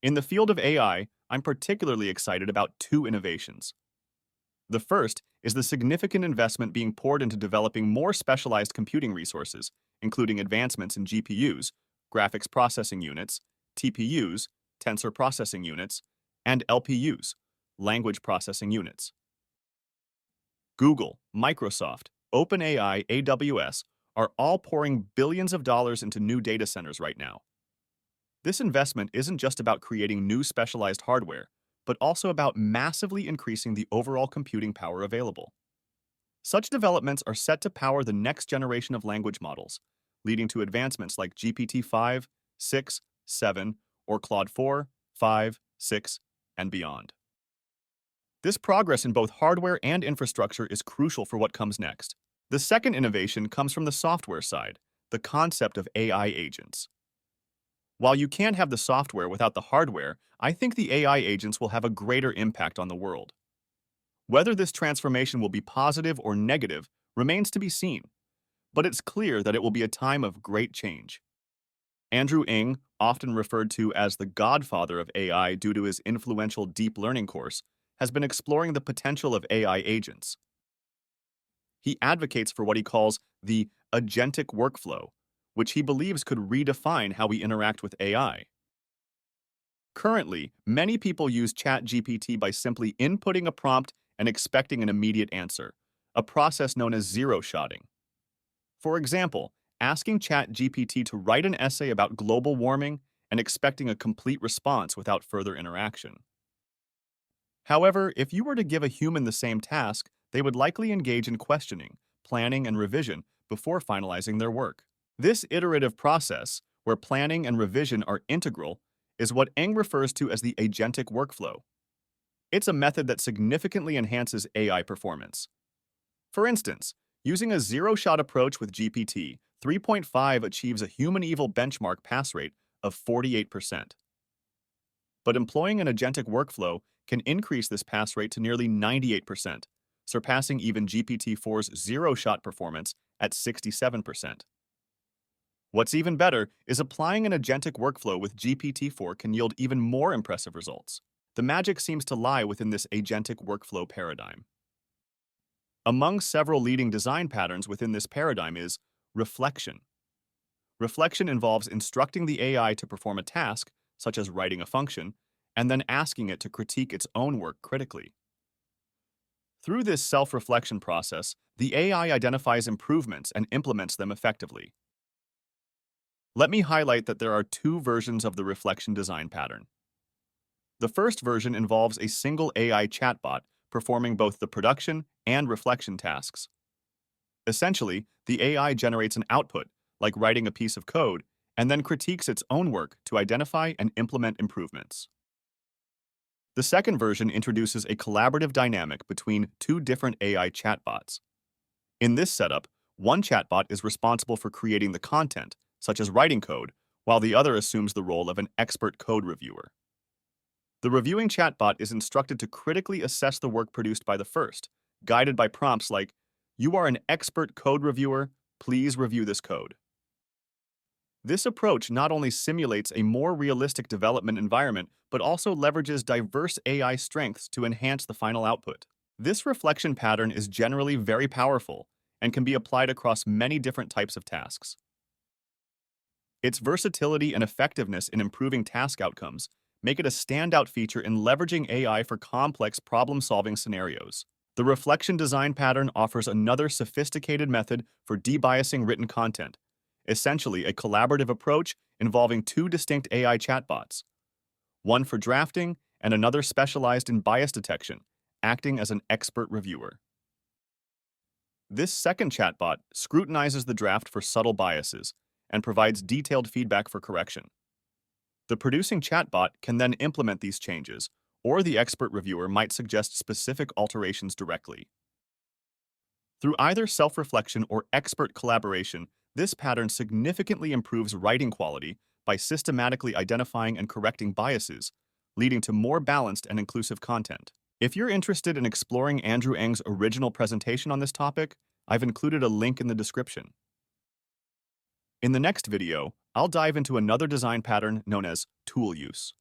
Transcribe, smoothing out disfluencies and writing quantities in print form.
In the field of AI, I'm particularly excited about two innovations. The first is the significant investment being poured into developing more specialized computing resources, including advancements in GPUs, graphics processing units, TPUs, tensor processing units, and LPUs, language processing units. Google, Microsoft, OpenAI, AWS are all pouring billions of dollars into new data centers right now. This investment isn't just about creating new specialized hardware, but also about massively increasing the overall computing power available. Such developments are set to power the next generation of language models, leading to advancements like GPT-5, 6, 7, or Claude 4, 5, 6, and beyond. This progress in both hardware and infrastructure is crucial for what comes next. The second innovation comes from the software side, the concept of AI agents. While you can't have the software without the hardware, I think the AI agents will have a greater impact on the world. Whether this transformation will be positive or negative remains to be seen, but it's clear that it will be a time of great change. Andrew Ng, often referred to as the godfather of AI due to his influential deep learning course, has been exploring the potential of AI agents. He advocates for what he calls the agentic workflow, which he believes could redefine how we interact with AI. Currently, many people use ChatGPT by simply inputting a prompt and expecting an immediate answer, a process known as zero-shotting. For example, asking ChatGPT to write an essay about global warming and expecting a complete response without further interaction. However, if you were to give a human the same task, they would likely engage in questioning, planning, and revision before finalizing their work. This iterative process, where planning and revision are integral, is what Ng refers to as the agentic workflow. It's a method that significantly enhances AI performance. For instance, using a zero-shot approach with GPT, 3.5 achieves a human-evil benchmark pass rate of 48%. But employing an agentic workflow can increase this pass rate to nearly 98%, surpassing even GPT-4's zero-shot performance at 67%. What's even better is applying an agentic workflow with GPT-4 can yield even more impressive results. The magic seems to lie within this agentic workflow paradigm. Among several leading design patterns within this paradigm is reflection. Reflection involves instructing the AI to perform a task, such as writing a function, and then asking it to critique its own work critically. Through this self-reflection process, the AI identifies improvements and implements them effectively. Let me highlight that there are two versions of the reflection design pattern. The first version involves a single AI chatbot performing both the production and reflection tasks. Essentially, the AI generates an output, like writing a piece of code, and then critiques its own work to identify and implement improvements. The second version introduces a collaborative dynamic between two different AI chatbots. In this setup, one chatbot is responsible for creating the content, such as writing code, while the other assumes the role of an expert code reviewer. The reviewing chatbot is instructed to critically assess the work produced by the first, guided by prompts like, "You are an expert code reviewer, please review this code." This approach not only simulates a more realistic development environment, but also leverages diverse AI strengths to enhance the final output. This reflection pattern is generally very powerful and can be applied across many different types of tasks. Its versatility and effectiveness in improving task outcomes make it a standout feature in leveraging AI for complex problem-solving scenarios. The reflection design pattern offers another sophisticated method for debiasing written content, essentially a collaborative approach involving two distinct AI chatbots, one for drafting and another specialized in bias detection, acting as an expert reviewer. This second chatbot scrutinizes the draft for subtle biases and provides detailed feedback for correction. The producing chatbot can then implement these changes, or the expert reviewer might suggest specific alterations directly. Through either self-reflection or expert collaboration, this pattern significantly improves writing quality by systematically identifying and correcting biases, leading to more balanced and inclusive content. If you're interested in exploring Andrew Ng's original presentation on this topic, I've included a link in the description. In the next video, I'll dive into another design pattern known as tool use.